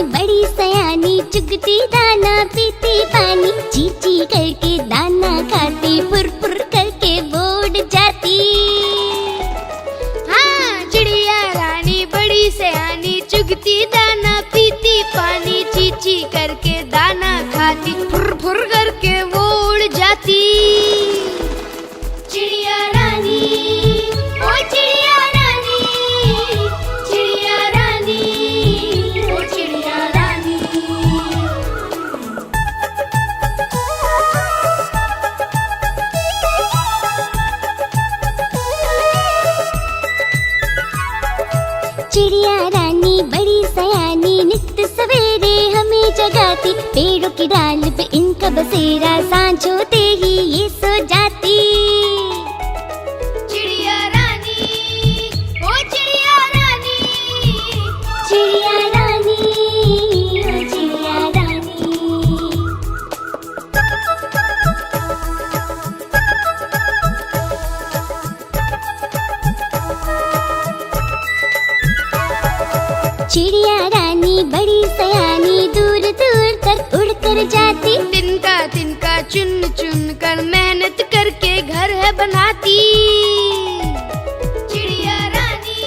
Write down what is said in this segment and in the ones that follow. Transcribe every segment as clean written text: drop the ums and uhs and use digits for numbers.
बड़ी सयानी, चुगती दाना पीती पानी, चीची करके दाना खाती, फुर फुर करके बोर्ड जाती। हाँ, चिड़िया रानी बड़ी सयानी, चुगती दाना पीती पानी, चीची करके दाना खाती, फुर फुर करके वो उड़ जाती। चिड़िया रानी, ओ चिड़िया रानी, चिड़िया रानी, ओ चिड़िया रानी। चिड़िया रानी बड़ी सयानी, नित्य सवेरे हमें जगाती, पेड़ों की डाल पे इनका बसेरा, सांझ होते ही ये सो जाती। चिड़िया रानी, ओ चिड़िया रानी, चिड़िया रानी, ओ चिड़िया रानी। चिड़िया रानी बड़ी सयानी, दूर दूर तक उड़कर जाती, तिनका तिनका चुन चुन कर मेहनत करके घर है बनाती। चिड़िया रानी,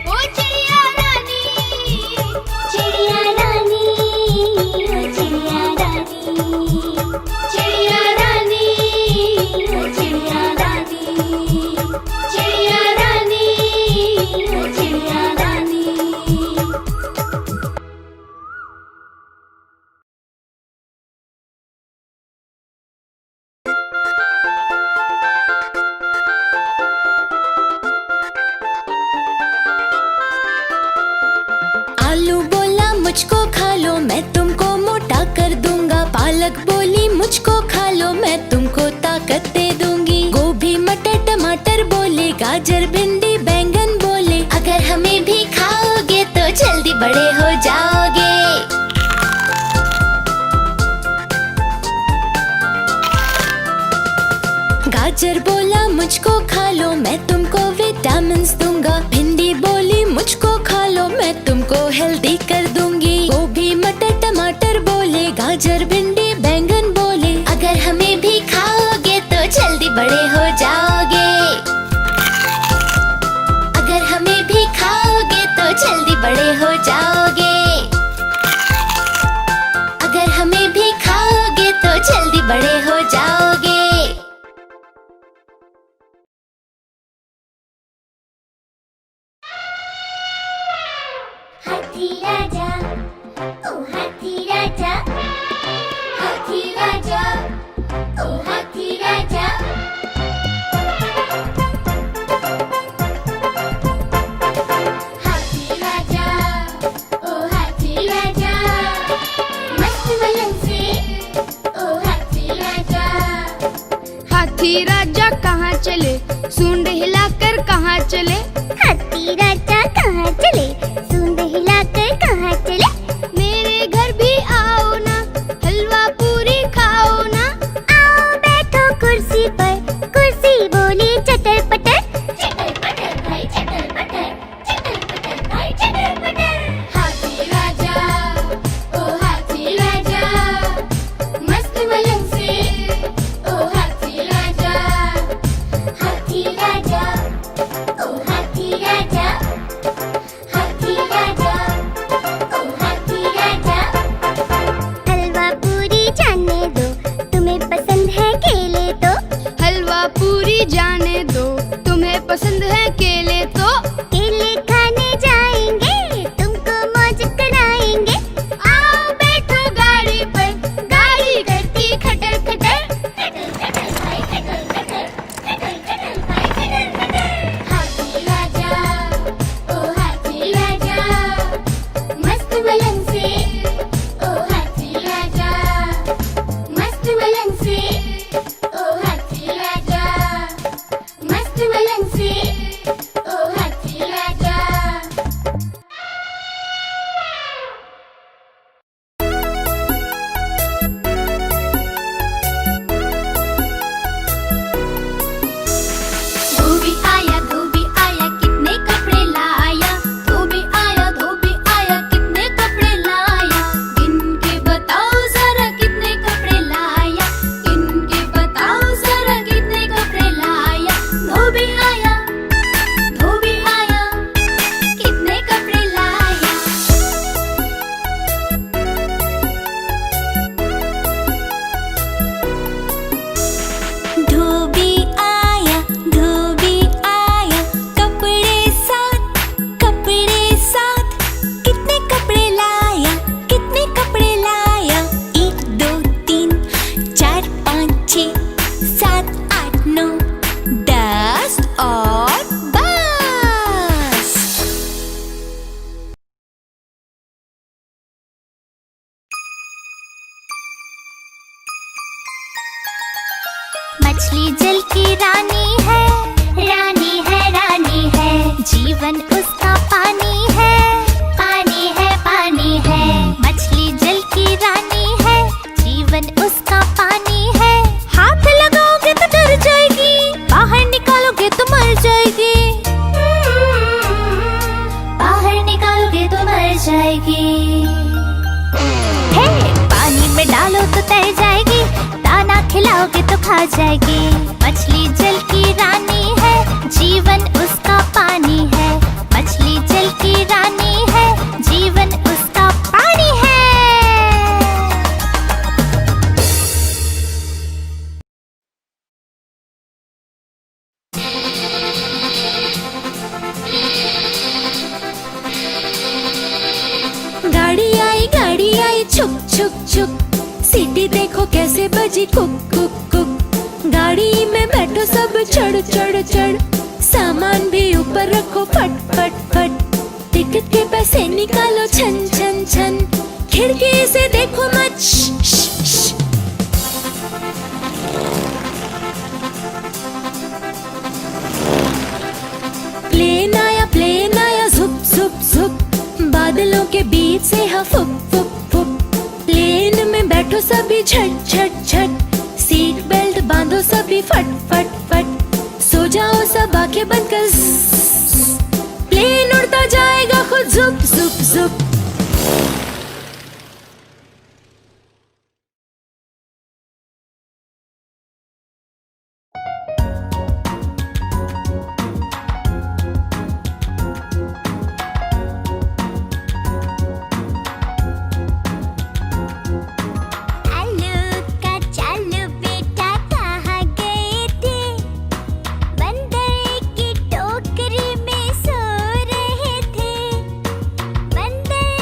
ओ चिड़िया रानी, चिड़िया रानी, ओ चिड़िया रानी। चिड़िया रानी, ओ चिड़िया रानी, चिड़िया रानी, ओ चिड़िया रानी। आलू बोला मुझको खा लो, मैं तुमको मोटा कर दूंगा। पालक बोली मुझको खा लो, मैं तुमको ताकत दे दूंगी। गोभी मटर टमाटर बोले, गाजर भिंडी बैंगन बोले, अगर हमें भी खाओगे तो जल्दी बड़े हो जाओगे। गाजर बोला मुझको खा लो, मैं तुमको विटामिन्स दूंगा। भिंडी बोली मुझको खा लो, मैं तुमको हेल्दी कर दूंगी। गोभी मटर टमाटर बोले, गाजर भिंडी बैंगन बोले, अगर हमें भी खाओगे तो जल्दी बड़े हो जाओगे। अगर हमें भी खाओगे तो जल्दी बड़े हो जाओगे। अगर हमें भी खाओगे तो जल्दी बड़े हो जाओगे। हाथी राजा, ओ हाथी राजा, हाथी राजा, ओ हाथी राजा। हाथी राजा, ओ हाथी राजा, मस्त मलंग से, ओ हाथी राजा। हाथी राजा कहाँ चले, सूंड हिलाकर कहाँ चले। हाथी राजा कहाँ चले, सूंड हिलाकर कहाँ चले। मेरे घर भी आओ ना, हलवा पूरी खाओ ना। आओ बैठो कुर्सी पर, कुर्सी बोली चटर पटर, चटर पटर भाई चटर पटर, चटर पटर भाई चटर पटर। हाथी राजा, ओ हाथी राजा, मस्त मलंग से, ओ हाथी राजा। हाथी राजा, ओ हाथी राजा, मछली जल की रानी है, रानी है, रानी है। जीवन उसका पानी है, पानी है, पानी है। मछली जल की रानी है, जीवन उसका पानी है। हाथ लगाओगे तो डर जाएगी, बाहर निकालोगे तो मर जाएगी। बाहर निकालोगे तो मर जाएगी। हे, पानी में डालो तो तैर जाएगी, दाना खिलाओगे तो खा जाएगी। मछली जल की रानी है, जीवन उसका पानी है। मछली जल की रानी है, जीवन उसका पानी है। गाड़ी आई छुक छुक छुक, सीटी देखो कैसे बजी कुक कुक कुक। गाड़ी में बैठो सब चढ़ चढ़ चढ़, सामान भी ऊपर रखो फट फट फट। टिकट के पैसे निकालो छन छन छन, खिड़की से देखो मत श, श, श। प्लेन आया झुप झुप झुप, बादलों के बीच से फुक फुक फुक। प्लेन में बैठो सभी झट झट झट, सीट बेल्ट बांधो सभी फट फट फट। सो जाओ सब आंखें बंद कर, प्लेन उड़ता जाएगा खुद झुप झुप झुप। बंदर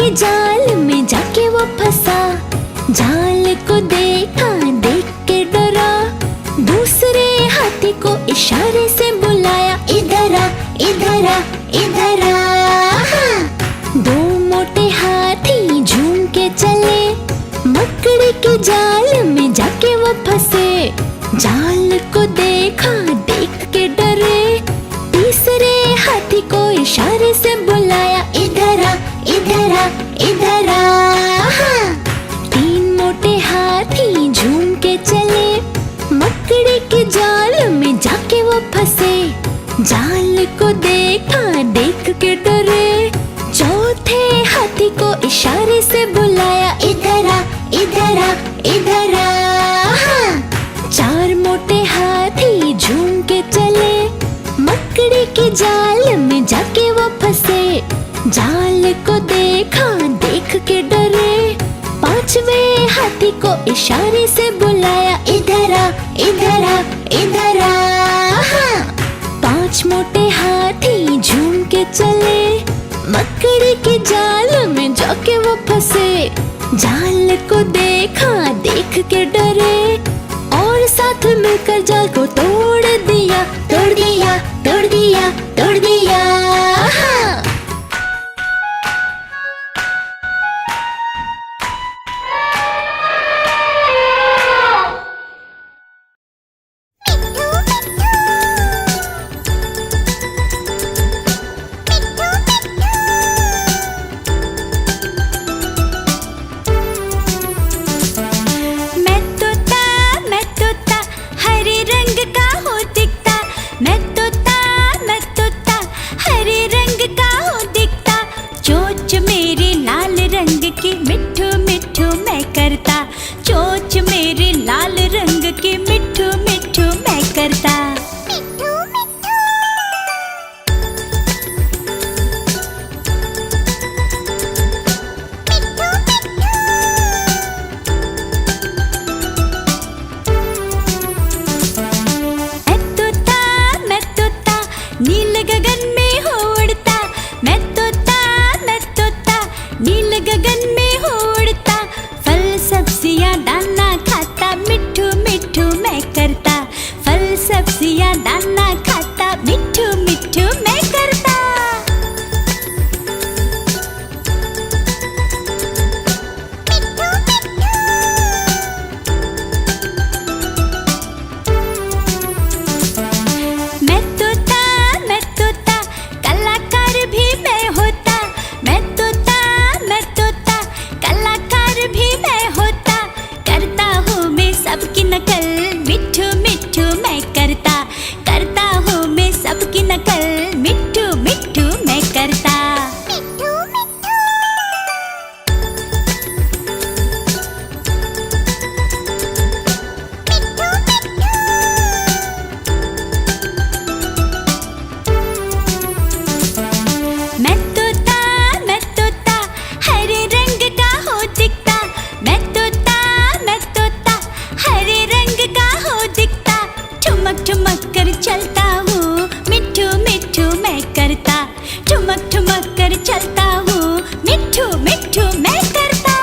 के जाल में जाके वो फंसा। जाल को देखा, देख के डरा, दूसरे हाथी को इशारे से बुलाया, इधर आ, इधर आ, इधर आ। दो मोटे हाथी झूम के चले, मकड़ी के जाल में जाके वो फंसे। जाल को देखा, देख के डरे, तीसरे हाथी को इशारे से बुलाया, इधर आ, इधर आ, इधर आ। तीन मोटे हाथी झूम के चले, मकड़ी के जाल में जाके वो फंसे। जाल को देखा, देख के डरे, चौथे हाथी को इशारे से बुलाया, इधर आ, इधर आ, इधर आ। चार मोटे हाथी झूम के चले, मकड़ी के जाल में जाके वो फंसे। जाल को देखा, देख के डरे, पांचवें हाथी को इशारे से बुलाया, इधर आ, इधर आ, इधर आ। पांच मोटे हाथी झूम के चले, मकड़ी के जाल में जाके वो फंसे। जाल को देखा, देख के डरे, और साथ मिलकर जाल को तोड़ दिया, तोड़ दिया, तोड़ दिया, तोड़ दिया। मिठू मिठू मैं करता, चोंच मेरी लाल रंग की मिठू मिठू मैं करता। मैं तोता नील गगन में हो उड़ता, मैं तोता नील गगन में हो उड़ता, फल सब्जियां दाना खाता, मिठू मिठू मैं करता, फल सब्जियां दाना खाता, मिठू मिठू मैं करता। मैं तोता कलाकार भी मैं होता, मैं तोता कलाकार भी मैं होता, करता हूँ मैं सबकी नकल, मिठू मिठू मैं करता, करता हूँ मैं सबकी नकल, मिठू मिठू मैं करता। मैं तोता हरे रंग का हो दिखता, मैं तोता हरे रंग का हो दिखता, ठुमक ठुमक कर चलता हूँ, मिठू मिठू मैं करता, ठुमक ठुमक कर चलता हूँ, मिठू मिठू मैं करता।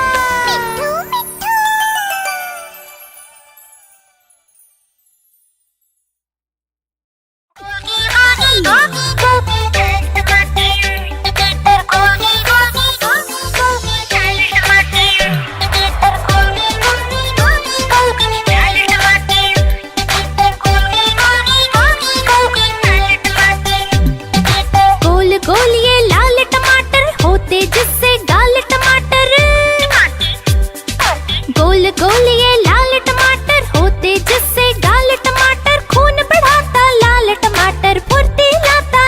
गोल गोल ये लाल टमाटर होते जिससे गाल टमाटर, गोल गोल ये लाल टमाटर होते जिससे गाल टमाटर, खून बढ़ाता लाल टमाटर, फुर्ती लाता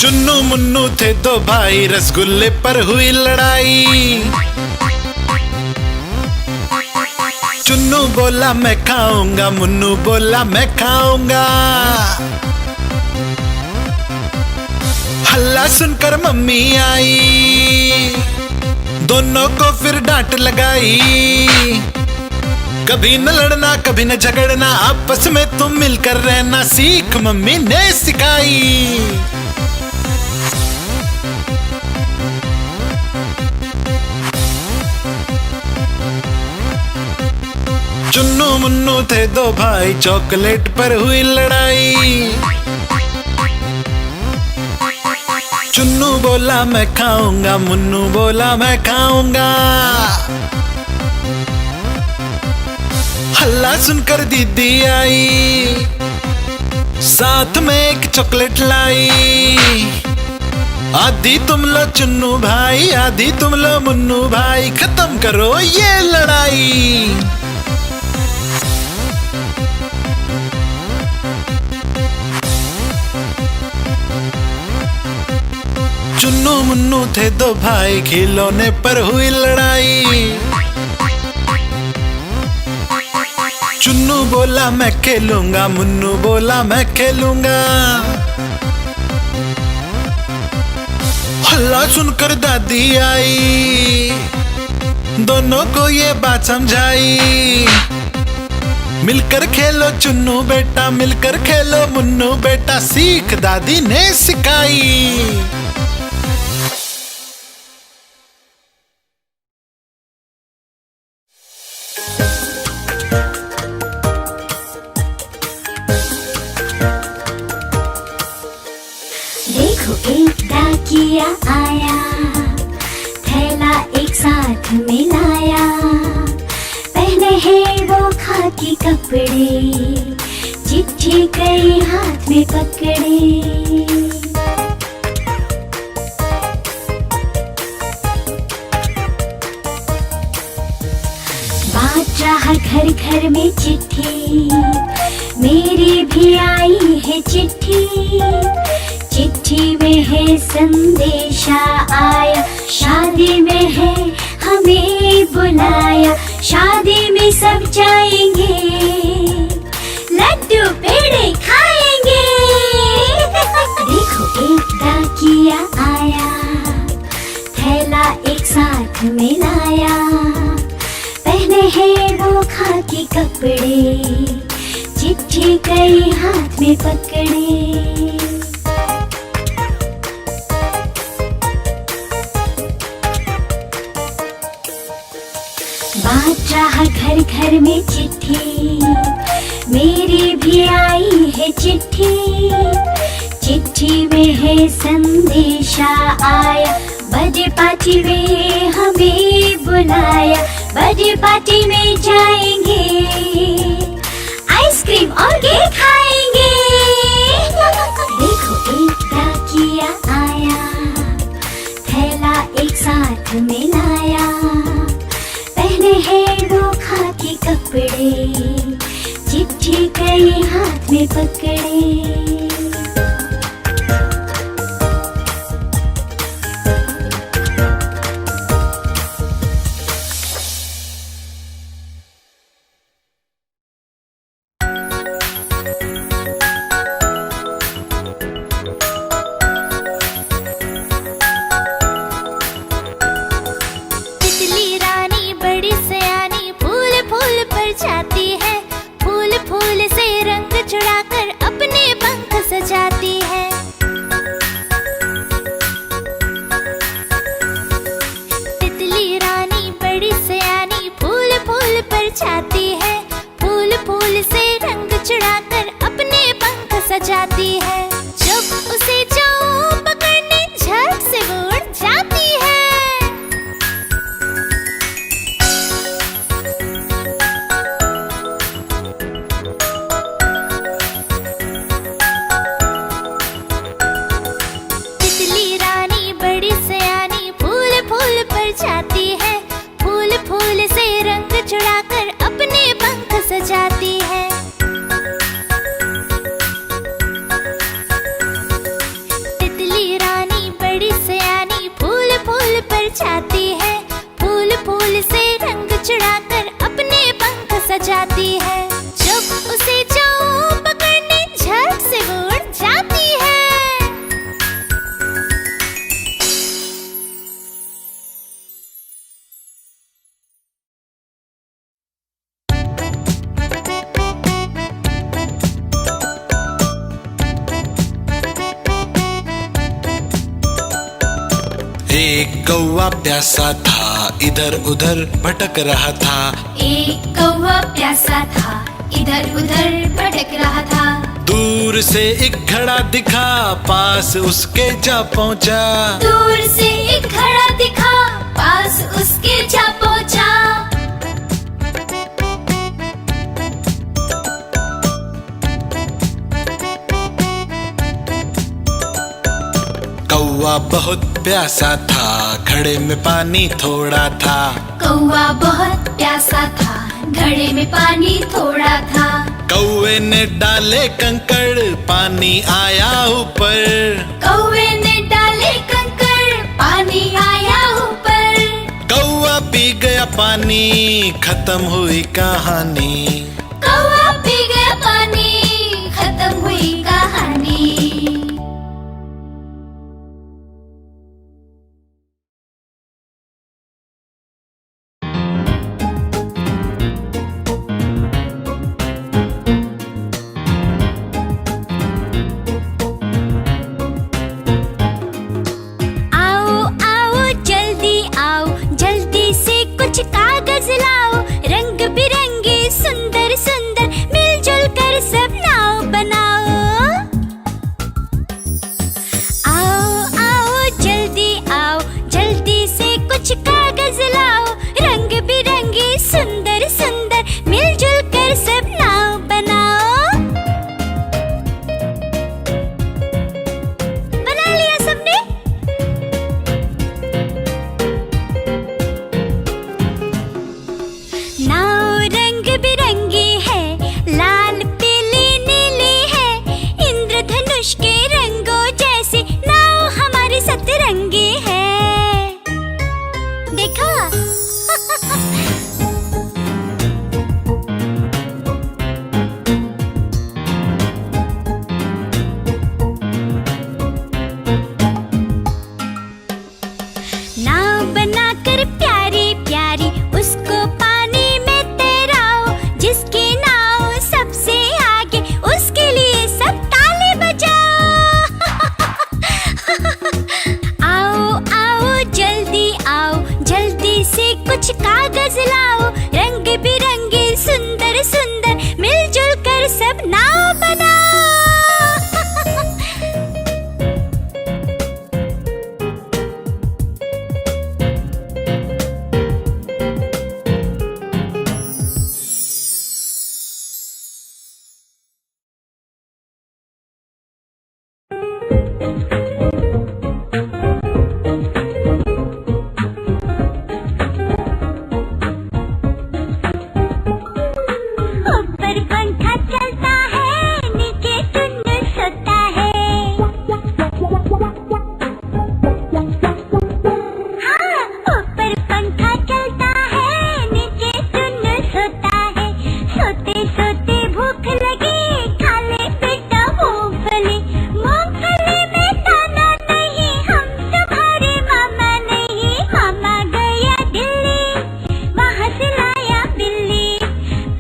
चुन्नू मुन्नू थे दो भाई, रसगुल्ले पर हुई लड़ाई। चुन्नू बोला मैं खाऊंगा, मुन्नू बोला मैं खाऊंगा। हल्ला सुनकर मम्मी आई, दोनों को फिर डांट लगाई। कभी न लड़ना कभी न झगड़ना, आपस में तुम मिलकर रहना सीख मम्मी ने सिखाई। चुन्नू मुन्नू थे दो भाई, चॉकलेट पर हुई लड़ाई। चुन्नू बोला मैं खाऊंगा, मुन्नू बोला मैं खाऊंगा। हल्ला सुनकर दीदी आई, साथ में एक चॉकलेट लाई। आधी तुम लो चुन्नू भाई, आधी तुम लो मुन्नू भाई, खत्म करो ये लड़ाई। चुन्नू मुन्नू थे दो भाई, खिलौने पर हुई लड़ाई। चुन्नू बोला मैं खेलूंगा, मुन्नू बोला मैं खेलूंगा। हल्ला सुनकर दादी आई, दोनों को ये बात समझाई। मिलकर खेलो चुन्नू बेटा, मिलकर खेलो मुन्नू बेटा, सीख दादी ने सिखाई। देखो एक डाकिया आया, थैला एक साथ मिलाया। पहने हैं वो खाकी कपड़े, चिट्ठी कई हाथ में पकड़े। बात रहा घर घर में चिट्ठी, मेरी भी आई है चिट्ठी। चिट्ठी में है संदेशा आया, शादी में है हमें बुलाया। शादी में सब जाएंगे, लड्डू पेड़े खाएंगे। देखो एक डाकिया आया, थैला एक साथ मिलाया। पहने हैं वो खाकी कपड़े, चिट्ठी कई हाथ में पकड़े। बात रहा घर घर में चिट्ठी, मेरी भी आई है चिट्ठी। चिट्ठी में है संदेशा आया, बर्थडे पार्टी में हमें बुलाया। बर्थडे पार्टी में जाएंगे, आइसक्रीम और केक खाएंगे। देखो एक डाकिया आया, थैला एक साथ मिलाया। पहने हैं वो खाकी कपड़े, चिट्ठी कई हाथ में पकड़े। जाती है, फूल फूल से रंग चुराकर अपने पंख एक कौवा प्यासा था, इधर उधर भटक रहा था। एक कौवा प्यासा था, इधर उधर भटक रहा था। दूर से एक घड़ा दिखा, पास उसके जा पहुंचा। दूर से एक घड़ा दिखा, पास उसके जा पहुंचा। कौवा बहुत प्यासा था, घड़े में पानी थोड़ा था। कौवा बहुत प्यासा था, घड़े में पानी थोड़ा था। कौवे ने डाले कंकड़, पानी आया ऊपर। कौवे ने डाले कंकड़, पानी आया ऊपर। कौवा पी गया पानी, खत्म हुई कहानी। कौवा पी गया पानी, खत्म हुई कहानी। आओ आओ जल्दी आओ, जल्दी से कुछ कागज लाओ। रंग बिरंगे सुंदर सुंदर मिलजुल कर सब नाव बनाओ। आओ आओ जल्दी आओ, जल्दी से कुछ कागज लाओ। रंग बिरंगे सुंदर सुंदर मिलजुल कर सब नाव बनाओ। बना लिया सबने? नाव रंग बिरंगी है, लाल पीली नीली है। इंद्रधनुष के रंगों जैसी नाव हमारी सतरंगी है। देखा? नाव बनाकर प्यारी प्यारी उसको पानी में तैराओ। जिसकी नाव सबसे आगे, उसके लिए सब ताली बजाओ। आओ आओ जल्दी आओ, जल्दी से कुछ कागज लाओ। रंग बिरंगे सुंदर सुंदर मिलजुल कर सब नाव बनाओ। ऊपर पंखा चलता है, नीचे टुन्नू सोता है। हाँ, ऊपर पंखा चलता है, नीचे टुन्नू सोता है। सोते सोते भूख लगी, खा ले बेटा मूंगफली। मूंगफली में दाना नहीं, हम तुम्हारे मामा नहीं। मामा गया दिल्ली, वहाँ से लाया बिल्ली।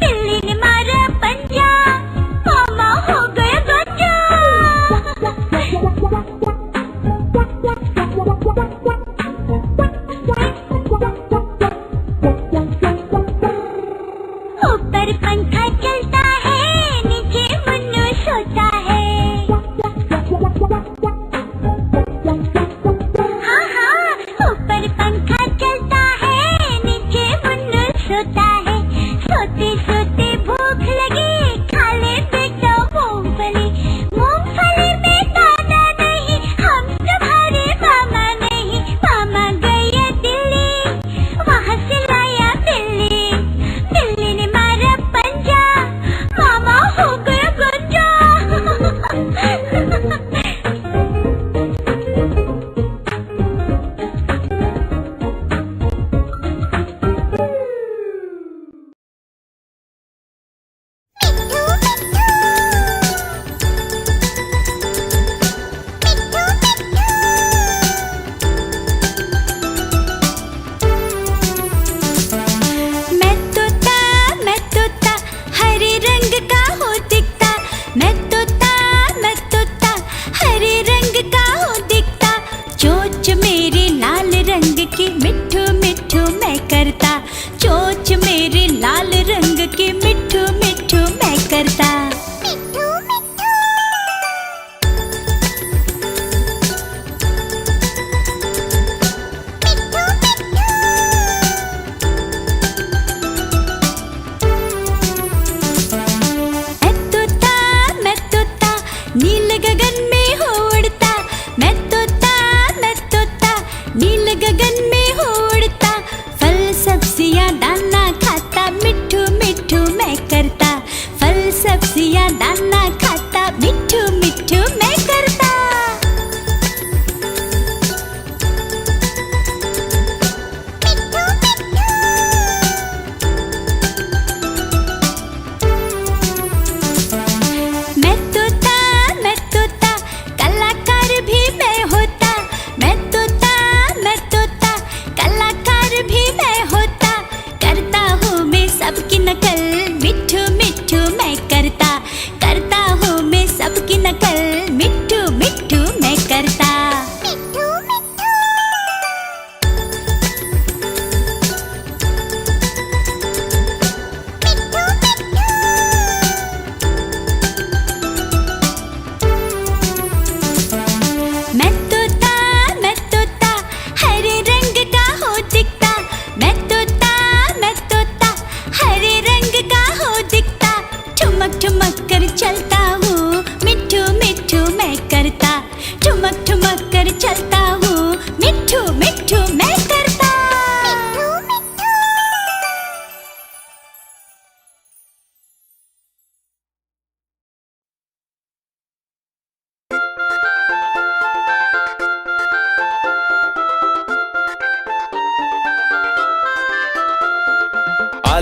बिल्ली ने मारा पंजा, मामा हो गया गंजा। ऊपर पंखा चलता है, नीचे मुन्नू सोता है। हाँ हाँ, ऊपर पंखा चलता है, नीचे मुन्नू सोता है। सोते सोते भूख लगी, खा ले बेटा मूंगफली। मूंगफली में दाना नहीं, हम तुम्हारे मामा नहीं। मामा गया दिल्ली, वहाँ से लाया बिल्ली। बिल्ली ने मारा पंजा, मामा हो गया गंजा।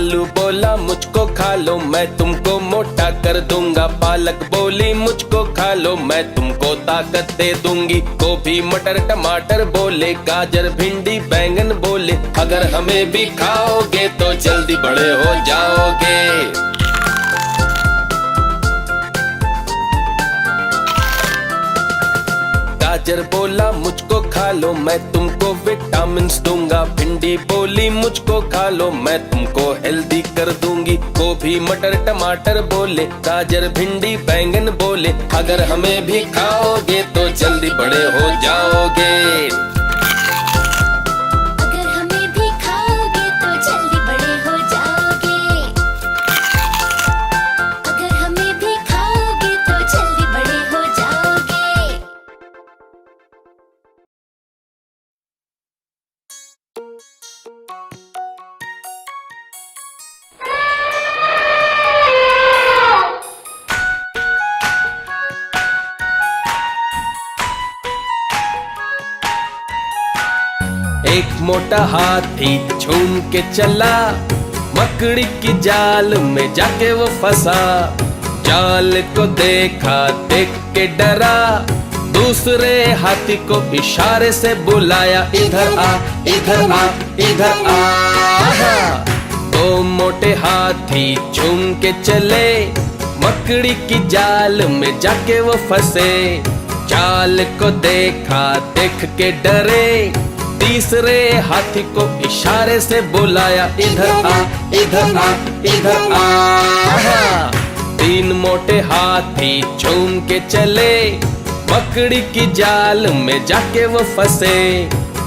आलू बोला मुझको खा लो, मैं तुमको मोटा कर दूंगा। पालक बोली मुझको खा लो, मैं तुमको ताकत दे दूंगी। गोभी मटर टमाटर बोले, गाजर भिंडी बैंगन बोले, अगर हमें भी खाओगे तो जल्दी बड़े हो जाओगे। गाजर बोला मुझको खा लो, मैं तुमको विटामिन्स दूंगा। भिंडी बोली मुझको खा लो, मैं तुमको हेल्दी कर दूंगी। गोभी मटर टमाटर बोले, गाजर भिंडी बैंगन बोले, अगर हमें भी खाओगे तो जल्दी बड़े हो जाओगे। अगर हमें भी खाओगे तो जल्दी बड़े हो जाओगे। अगर हमें भी खाओगे तो जल्दी बड़े हो जाओगे। एक मोटा हाथी झूम के चला, मकड़ी की जाल में जाके वो फंसा। जाल को देखा, देख के डरा, दूसरे हाथी को इशारे से बुलाया, इधर आ इधर आ इधर आ। दो मोटे हाथी झूम के चले, मकड़ी की जाल में जाके वो फंसे। जाल को देखा, देख के डरे, तीसरे हाथी को इशारे से बुलाया, इधर आ इधर आ इधर आ। तीन मोटे हाथी झूम के चले, मकड़ी की जाल में जाके वो फंसे।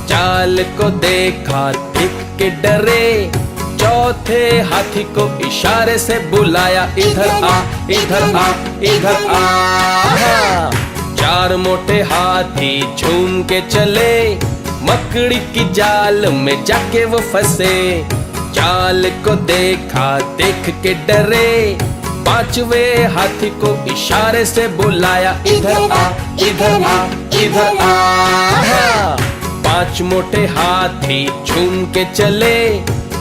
जाल को देखा, देख के डरे, चौथे हाथी को इशारे से बुलाया, इधर आ इधर आ इधर आ। चार मोटे हाथी झूम के चले, मकड़ी की जाल में जाके वो फंसे। जाल को देखा, देख के डरे, पांचवे हाथी को इशारे से बुलाया, इधर आ इधर आ इधर आ। पांच मोटे हाथी झूम के चले,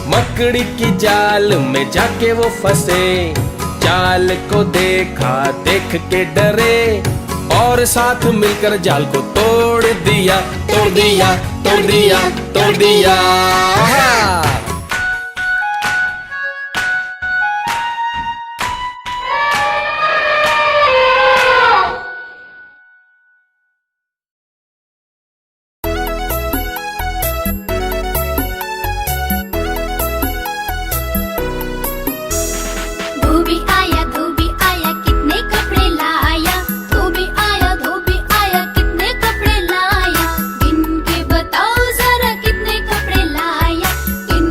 मकड़ी की जाल में जाके वो फंसे। जाल को देखा, देख के डरे, और साथ मिलकर जाल को तोड़ दिया तोड़ दिया तोड़ दिया तोड़ दिया। धोबी आया कितने कपड़े लाया। धोबी आया कितने कपड़े लाया। गिन के बताओ जरा कितने कपड़े लाया। गिन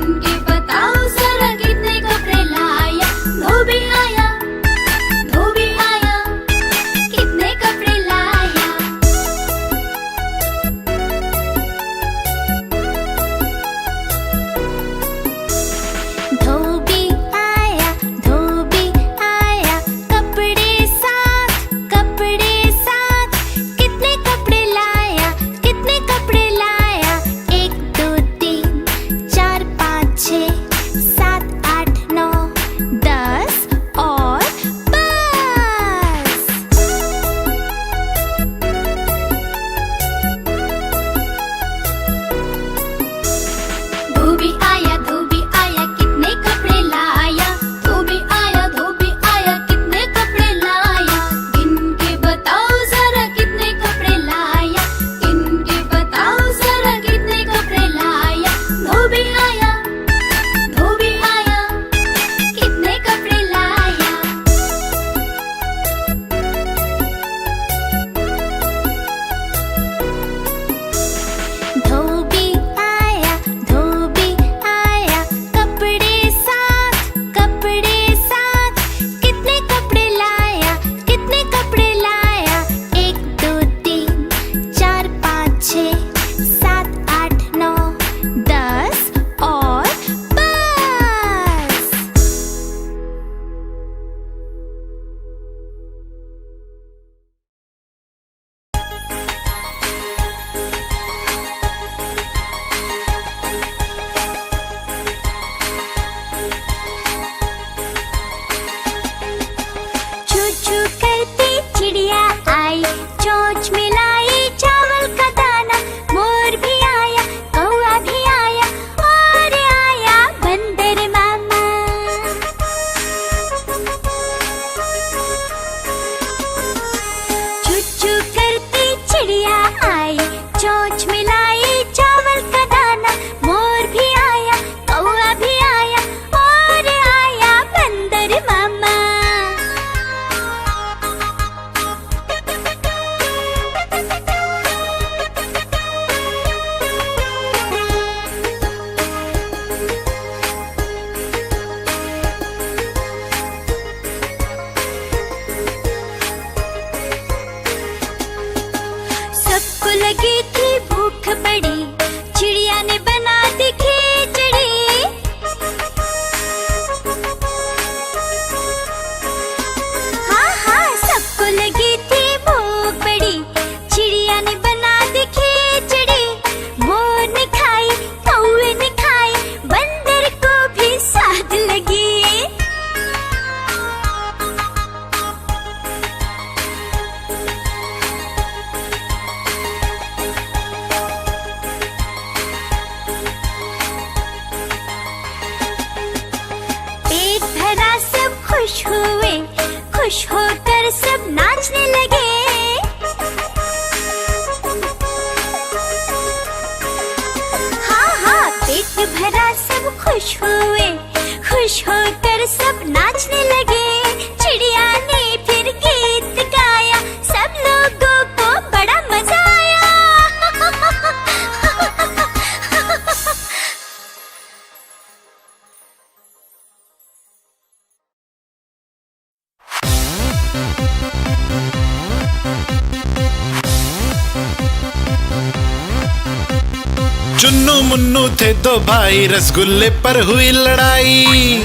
चोट लगी। पेट भरा सब खुश हुए, खुश होकर सब नाचने लगे। हाँ हाँ, पेट भरा सब खुश हुए, खुश होकर सब नाचने लगे। चिड़िया ने फिर गीत गाया, सब लोगों को बड़ा मजा आया। चुन्नू मुन्नू थे दो भाई, रसगुल्ले पर हुई लड़ाई।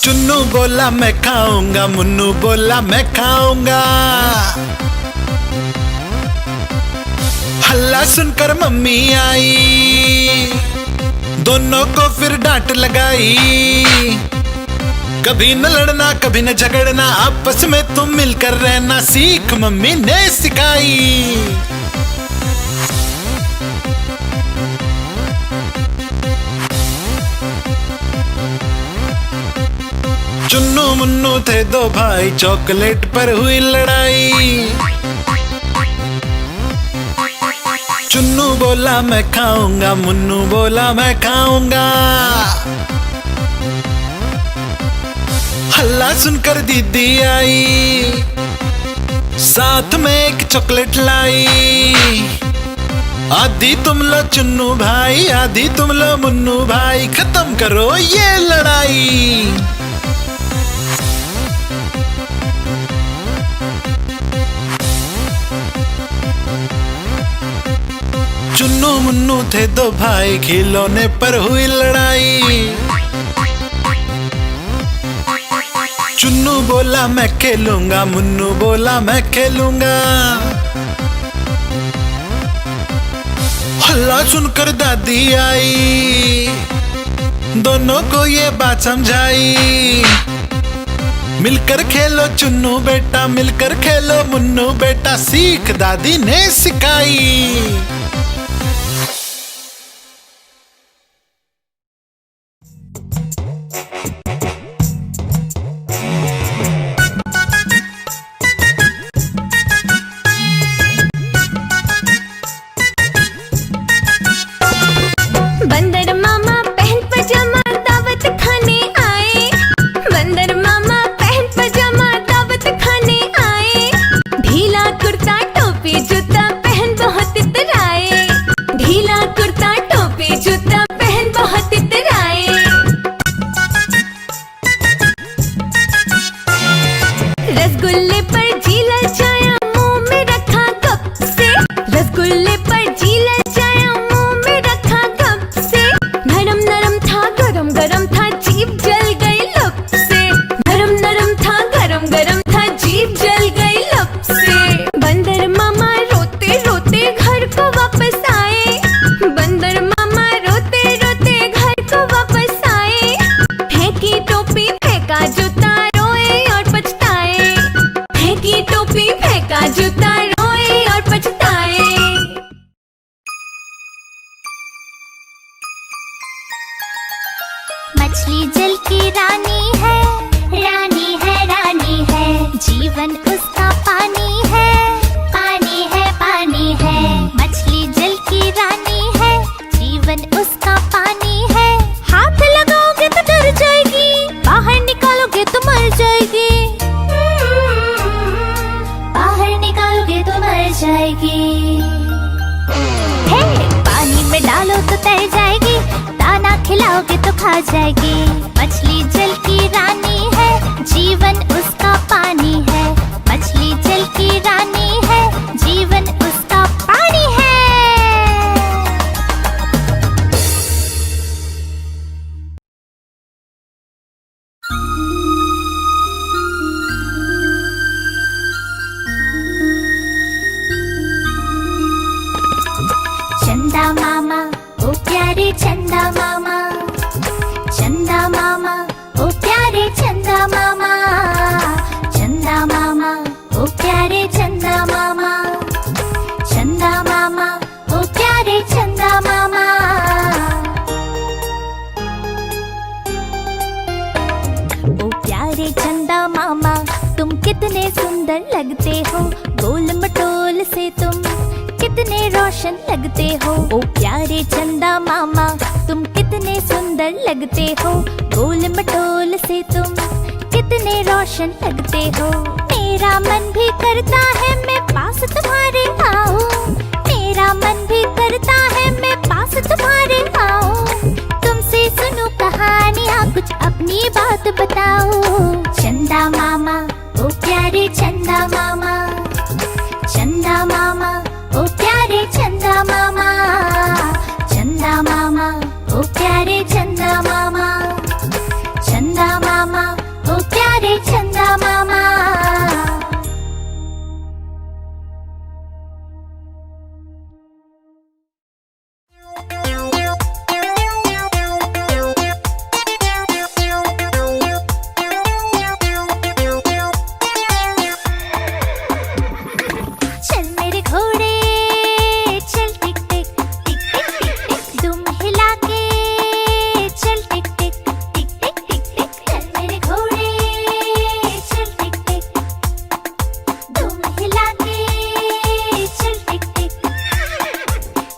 चुन्नू बोला मैं खाऊंगा, मुन्नू बोला मैं खाऊंगा। हल्ला सुनकर मम्मी आई, दोनों को फिर डांट लगाई। कभी न लड़ना कभी न झगड़ना, आपस में तुम मिलकर रहना सीख मम्मी ने सिखाई। चुन्नू मुन्नू थे दो भाई, चॉकलेट पर हुई लड़ाई। चुन्नू बोला मैं खाऊंगा, मुन्नू बोला मैं खाऊंगा। हल्ला सुनकर दीदी आई, साथ में एक चॉकलेट लाई। आधी तुम लो चुन्नू भाई, आधी तुम लो मुन्नू भाई, खत्म करो ये लड़ाई। चुन्नू मुन्नू थे दो भाई, खिलौने पर हुई लड़ाई। चुन्नू बोला मैं खेलूंगा, मुन्नू बोला मैं खेलूंगा। हल्ला सुनकर दादी आई, दोनों को ये बात समझाई। मिलकर खेलो चुन्नू बेटा, मिलकर खेलो मुन्नू बेटा, सीख दादी ने सिखाई। बंदर मामा पहन पजामा दावत खाने आए। बंदर मामा पहन पजामा दावत खाने आए। ढीला कुर्ता टोपी जूता पहन बहुत इतराए। ढीला कुर्ता टोपी जूता पहन बहुत इतराए। रसगुल्ले पर जी ललचाया, मुंह में रखा कप से। रसगुल्ले पर जी ललचाया, मुंह में रखा कप से। नरम नरम था गरम गरम था, जीभ जल गई लप से। नरम नरम था गरम गरम था, जीभ जल गई लप से। बंदर मामा रोते रोते घर को वापस आए। बंदर मामा रोते रोते घर को वापस आए। फेंकी टोपी फेंका जूता, रोए और पछताए। फेंकी टोपी फेंका जूता, रोए और पछताए। मछली जल की रानी है, रानी है, रानी है। जीवन उसका पानी है, पानी है, पानी है। मछली जल की रानी है, जीवन उसका पानी है। हाथ लगाओगे तो डर जाएगी, बाहर निकालोगे तो मर जाएगी। बाहर निकालोगे तो मर जाएगी। हे, पानी में डालो तो तैर जाएगी, दाना खिलाओगे तो खा जाएगी। मछली जल की रानी है, जीवन उसका पानी है। मछली जल की रानी है, जीवन उसका पानी है। चंदा मामा, ओ प्यारे चंदा मामा, सुंदर लगते हो, गोल मटोल से तुम कितने रोशन लगते हो। ओ प्यारे चंदा मामा तुम कितने सुंदर लगते हो, गोल मटोल से तुम कितने रोशन लगते हो। मेरा मन भी करता है मैं पास तुम्हारे आऊं, मेरा मन भी करता है मैं पास तुम्हारे आऊं। तुमसे सुनूं कहानियाँ कुछ अपनी बात बताओ। चंदा मामा ओ प्यारे चंदा मामा, चंदा मामा ओ प्यारे चंदा मामा, चंदा मामा ओ प्यारे चंदा मामा, चंदा मामा ओ प्यारे चंदा मामा। चल मेरे घोड़े चल टिक टिक टिक टिक टिक टिक, दुम हिला के चल टिक टिक टिक टिक टिक टिक। चल मेरे घोड़े चल टिक टिक, दुम हिला के चल टिक टिक।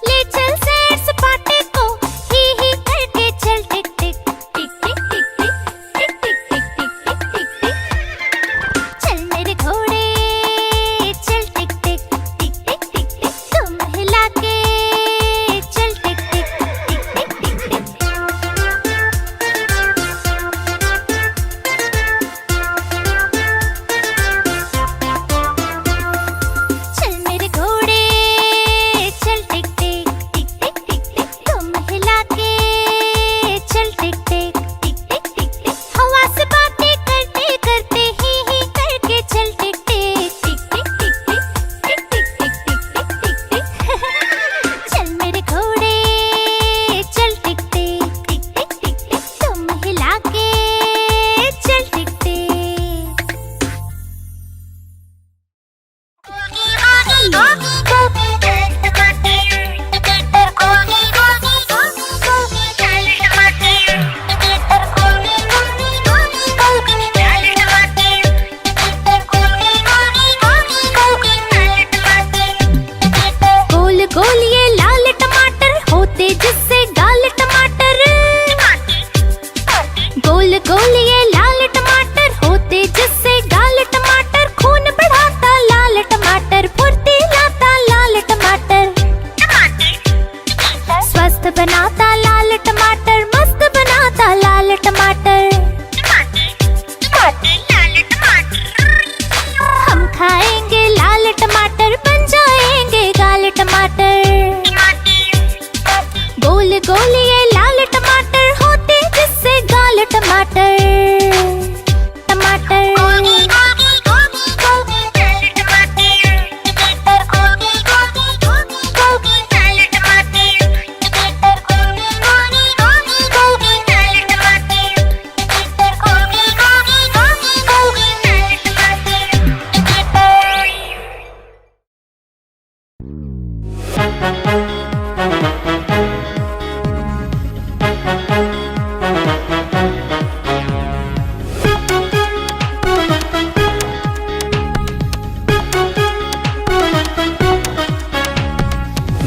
ले चल सैर सपाटे को ही करके चल टिक टिक टिक टिक टिक टिक टिक टिक टिक टिक टिक टिक टिक। चल मेरे घोड़े चल टिक टिक टिक टिक टिक टिक, तुम हिला के चल टिक टिक टिक टिक टिक टिक। चल मेरे घोड़े चल टिक टिक टिक टिक टिक टिक, तुम हिला के चल टिक टिक टिक टिक टिक टिक। हवा से बातें करते करते ही करके चल टिक टिक टिक टिक टिक टिक टिक टिक टिक टिक टिक टिक। चल मेरे घोड़े चल टिक टिक टिक टिक टिक टिक, तुम हिला के चल टिक टिक। गोल गोल ये लाल टमाटर होते जिससे गाल टमाटर, गोल गोल ये लाल टमाटर होते जिससे गाल टमाटर। खून बढ़ाता लाल टमाटर, फुर्ती लाता लाल टमाटर, स्वस्थ बनाता लाल टमाटर, मस्त बनाता लाल टमाटर। हम खाएंगे लाल टमाटर बन जाएंगे गाल टमाटर। गोल गोल ये लाल टमाटर होते जिससे गाल टमाटर, टमाटर।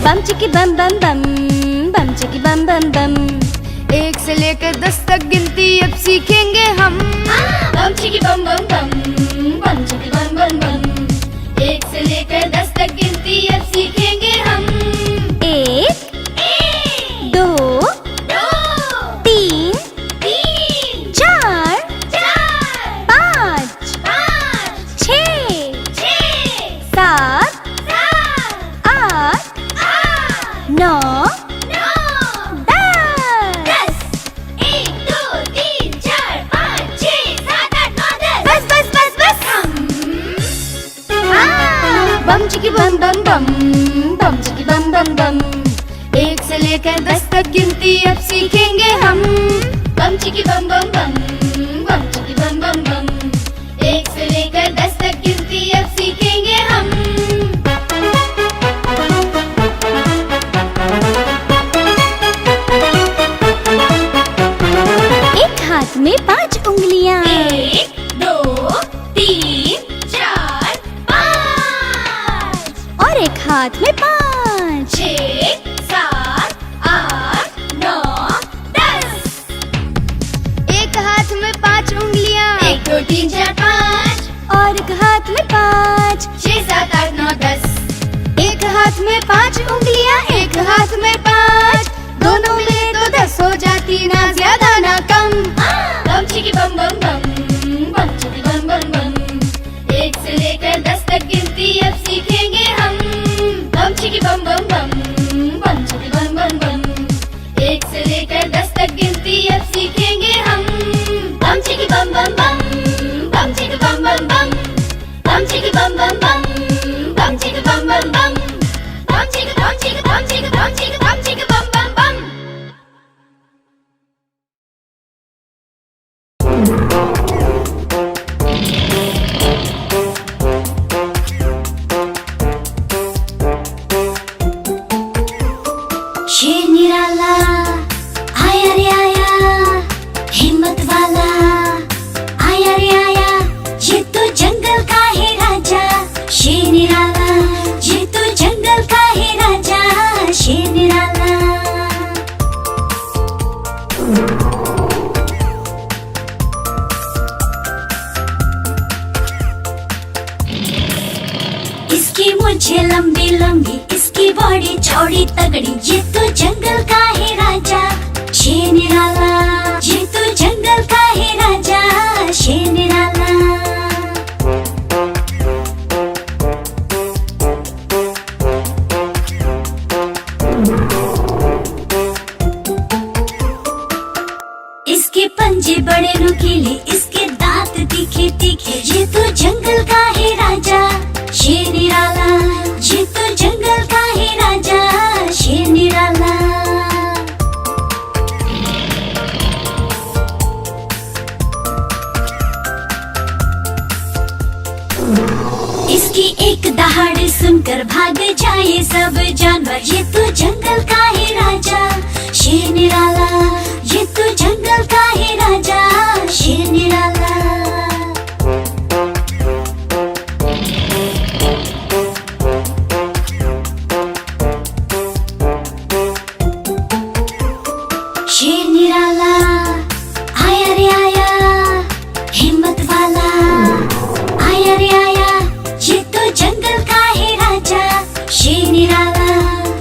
बम चिकी बम बम बम, बम चिकी बम बम बम। 1 से लेकर 10 तक गिनती अब सीखेंगे हम। बम चिकी बम बम बम, बम चिकी बम बम बम। 1 से लेकर 10 तक गिनती अब सीखेंगे हम। 1 2 3 4 5 6 7 8 9 10। 1 2 3 4 5 6 7 8 9 10। बस बस बस बस। बम चिकी बम बम बम, बम चिकी बम बम बम। 1 से लेकर 10 तक गिनती अब सीखेंगे हम। बम चिकी बम बम बम, बम चिकी बम बम बम। 1 से लेकर 10 तक गिनती अब सीखेंगे हम। एक हाथ में 5 उंगलियां, 1 2 3 4 दो तीन चार पाँच, और एक हाथ में 5। 6 7 8 9 10। एक हाथ में 5 उंगलियां, एक हाथ में 5, दोनों मिले तो 10 हो जाती, ना ज्यादा ना कम। बम चिकी बम बम बम, बम चिकी बम बम बम। 1 से लेकर 10 तक गिनती अब सीखेंगे हम। बम चिकी बम बम बम, बम चिकी बम बम बम। 1 से लेकर 10 तक गिनती अब सीखेंगे हम। बम चिकी बम बम बम, बम चिकी बम बम बम, बम चिकी बम बम बम, बम चिकी बम बम बम, बम चिकी बम चिकी बम चिकी बम चिकी बम चिकी बम बम बम। शेर निराला आया रे आया, हिम्मत वाला आया रे आया, ये तो जंगल का है राजा। शेर निराला ये तो जंगल का है राजा, शेर निराला। इसकी मुझे लंबी लंबी, इसकी बॉडी चौड़ी तगड़ी, ये तो जंगल का है राजा। शेर निराला ये तो जंगल का है राजा, शेर निराला। इसके पंजे बड़े नुकीले, इसके दांत तीखे तीखे, ये तो जंगल का है राजा। शेर निराला ये तो जंगल का है राजा, शेर निराला। इसकी एक दहाड़ सुनकर भाग जाए सब जानवर, ये तो जंगल का है राजा। शेर निराला ये तो जंगल का है राजा, शेर निराला। शेर निराला आया रे आया, हिम्मत वाला आया रे आया, ये तो जंगल का है राजा। शेर निराला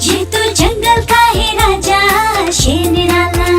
ये तो जंगल का है राजा, शेर निराला।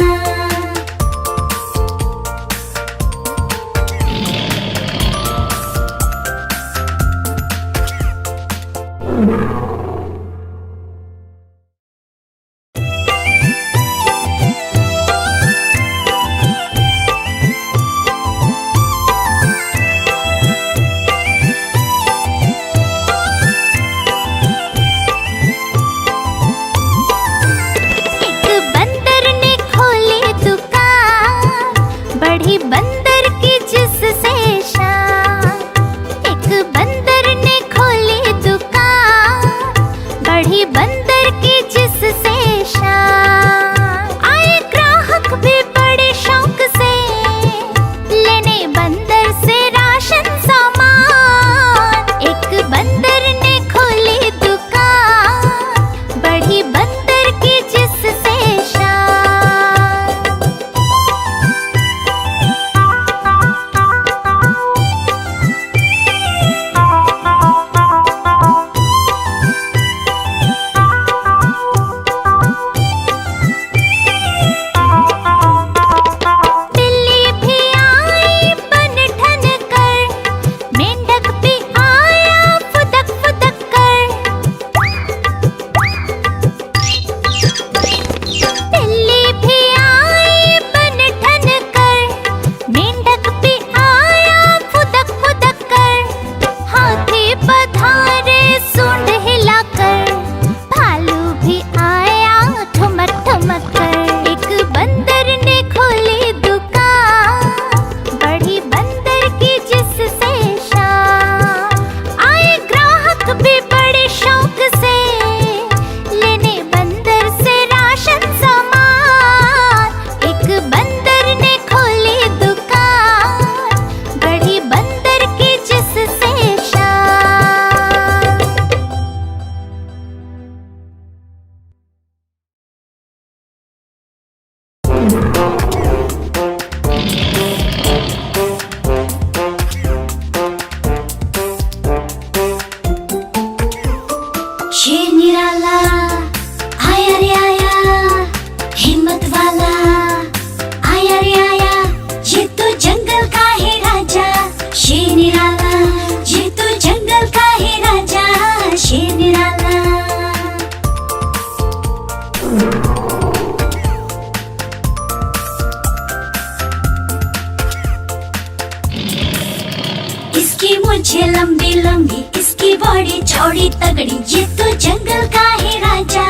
पूछे लंबी लंबी, इसकी बॉडी चौड़ी तगड़ी, ये तो जंगल का है राजा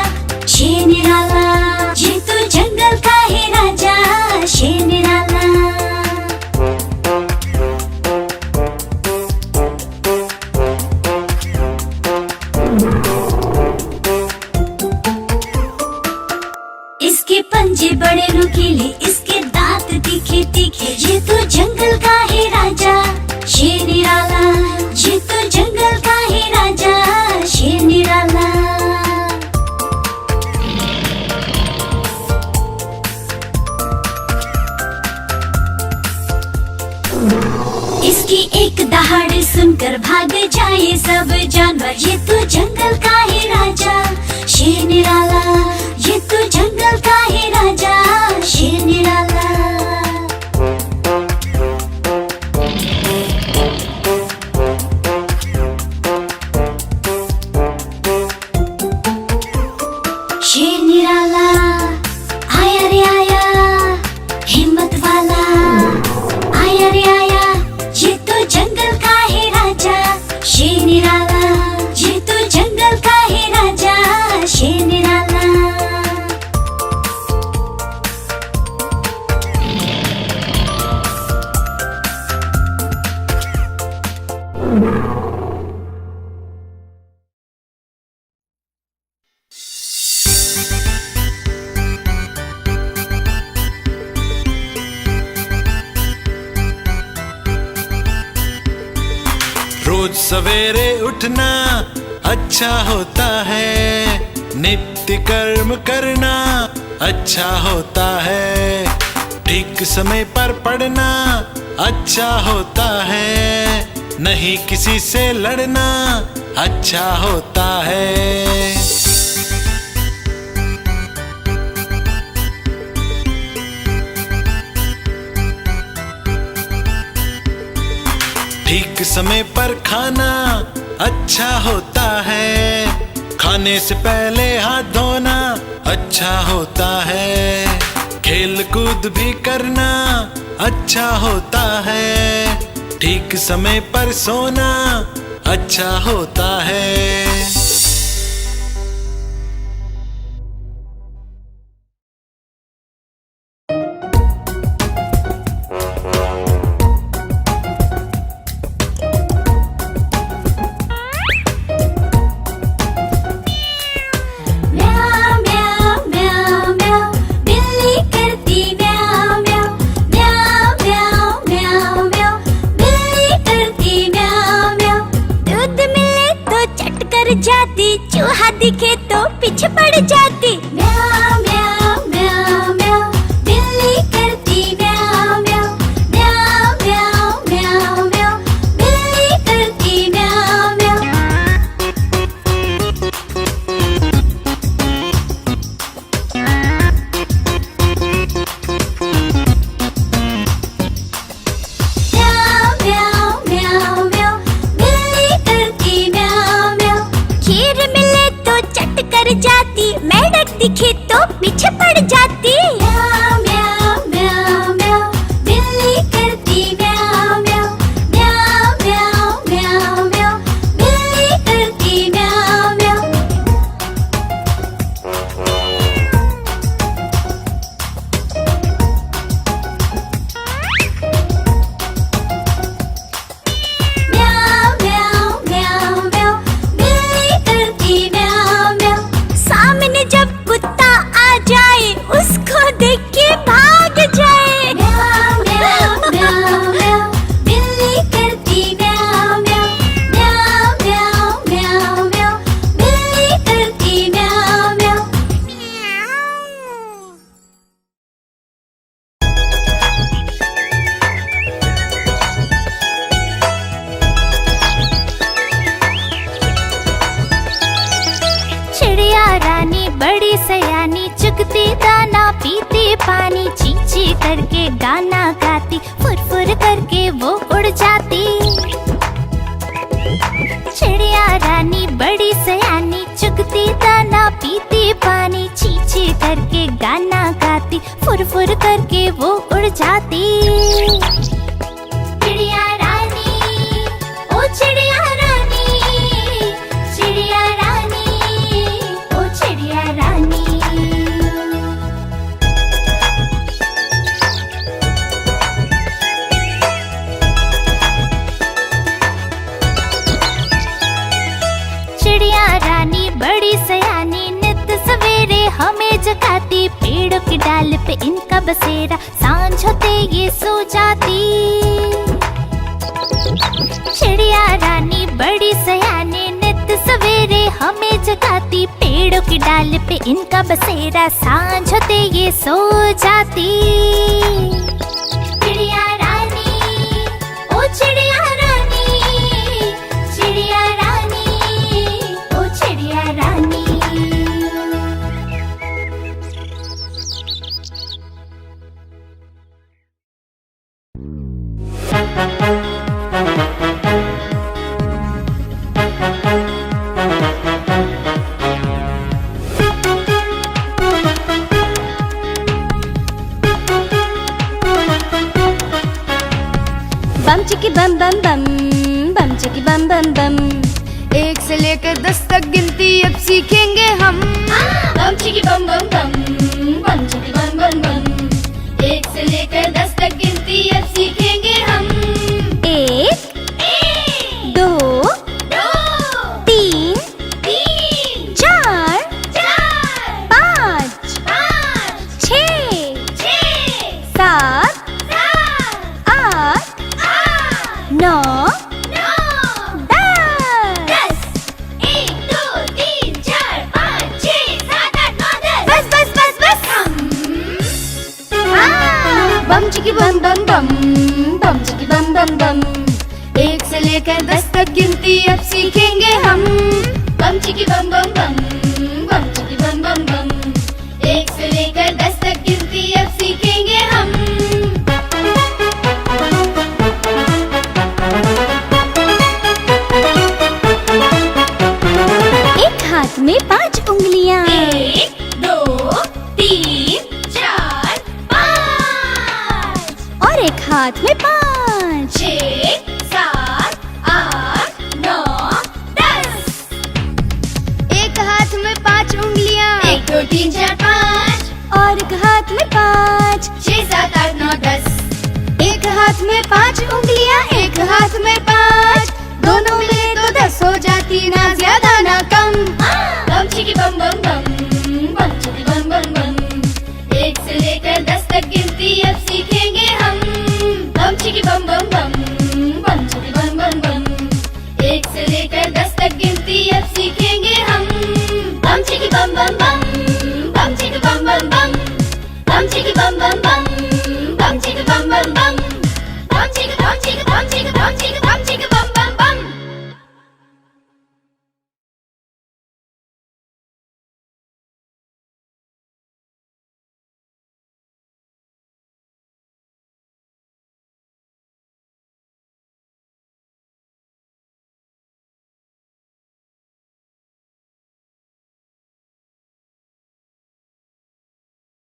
शेर निराला, ये तो जंगल का है राजा शेर निराला। इसके पंजे बड़े नुकीले, इसके दांत तीखे तीखे, ये तो जंगल का है राजा शेर निराला, ये तो जंगल का है राजा शेर निराला। इसकी एक दहाड़ सुनकर भाग जाए सब जानवर, ये तो जंगल का है राजा शेर निराला, ये तो जंगल का है राजा शेर निराला। शेर निराला आया रे आया, हिम्मत वाला आया रे आया, ये तो जंगल का है राजा शेर निराला, ये तो जंगल का है राजा शेर निराला। रोज सवेरे उठना अच्छा होता है, नित्य कर्म करना अच्छा होता है, ठीक समय पर पढ़ना अच्छा होता है, नहीं किसी से लड़ना अच्छा होता है। ठीक समय पर खाना अच्छा होता है, खाने से पहले हाथ धोना अच्छा होता है, खेल कूद भी करना अच्छा होता है, ठीक समय पर सोना अच्छा होता है। जाती, चूहा दिखे तो पीछे पड़ जाती। म्याऊ म्याऊ म्याऊ म्याऊ, बिल्ली करती म्याऊ म्याऊ, म्याऊ म्याऊ म्याऊ म्याऊ, बिल्ली करती म्याऊ म्याऊ। म्याऊ म्याऊ म्याऊ म्याऊ, बिल्ली करती म्याऊ म्याऊ। खीर मिले तो चट कर जाती, मेंढक दिखे तो पीछे पड़ जाती। म्याऊ म्याऊ म्याऊ म्याऊ, बिल्ली करती म्याऊ म्याऊ, म्याऊ म्याऊ म्याऊ म्याऊ, बिल्ली करती म्याऊ म्याऊ। म्याऊ म्याऊ म्याऊ म्याऊ, बिल्ली करती म्याऊ म्याऊ। सामने जब कुत्ता आ जाए, उसको देख के भाग जाए। म्याऊ म्याऊ म्याऊ म्याऊ, बिल्ली करती म्याऊ म्याऊ, म्याऊ म्याऊ म्याऊ म्याऊ, बिल्ली करती म्याऊ म्याऊ। चिड़िया रानी बड़ी सयानी, चुगती दाना पीती पानी, चींची करके गाना गाती, फुर फुर करके वो उड़ जाती। चिड़िया रानी बड़ी सयानी, चुगती दाना पीती पानी, चींची करके गाना गाती, फुर फुर करके वो उड़ जाती। चिड़िया रानी ओ की डाल पे इनका बसेरा, सांझ होते ये सो जाती। चिड़िया रानी बड़ी सयानी, नित सवेरे हमें जगाती। पेड़ों की डाल पे इनका बसेरा, सांझ होते ये सो जाती। चिड़िया रानी, ओ चिड़िया रानी, चिड़िया रानी, ओ चिड़िया रानी। बम चिकी बम बम बम, बम चिकी बम बम बम। 1 से लेकर 10 तक गिनती अब सीखेंगे हम। बम चिकी बम बम बम, बम चिकी बम बम बम। 1 से लेकर 10 तक गिनती अब सीखेंगे हम। 1 2 3 4 5 6 7 8 9 10। 1 2 3 4 5 6 7 8 9 10। बस बस बस बस। बम चिकी बम बम बम, बम चिकी बम बम बम। 1 से लेकर 10 तक गिनती अब सीखेंगे हम। बम चिकी बम बम बम, बम चिकी बम बम बम। 1 से लेकर 10 तक गिनती अब सीखेंगे हम। एक हाथ में 5 उंगलियां। 1 2 3 4 5। और एक हाथ में 5। 6 7 8 9 10। एक हाथ में 5 उंगलियां। 1 2 3 4 5। और एक हाथ में 5। 6 7 8 9 10। एक हाथ में 5 उंगलियां, एक हाथ में 5। दोनों मिले तो 10 हो जाती, ना ज्यादा ना कम। बम चिकी बम बम बम, बम चिकी बम बम बम। 1 से लेकर 10 तक गिनती अब सीखेंगे हम। बम चिकी बम बम बम, बम चिकी बम बम बम। 1 से लेकर 10 तक गिनती अब सीखेंगे हम। बम चिकी बम बम बम, बम चिकी बम बम बम, बम चिकी बम बम बम।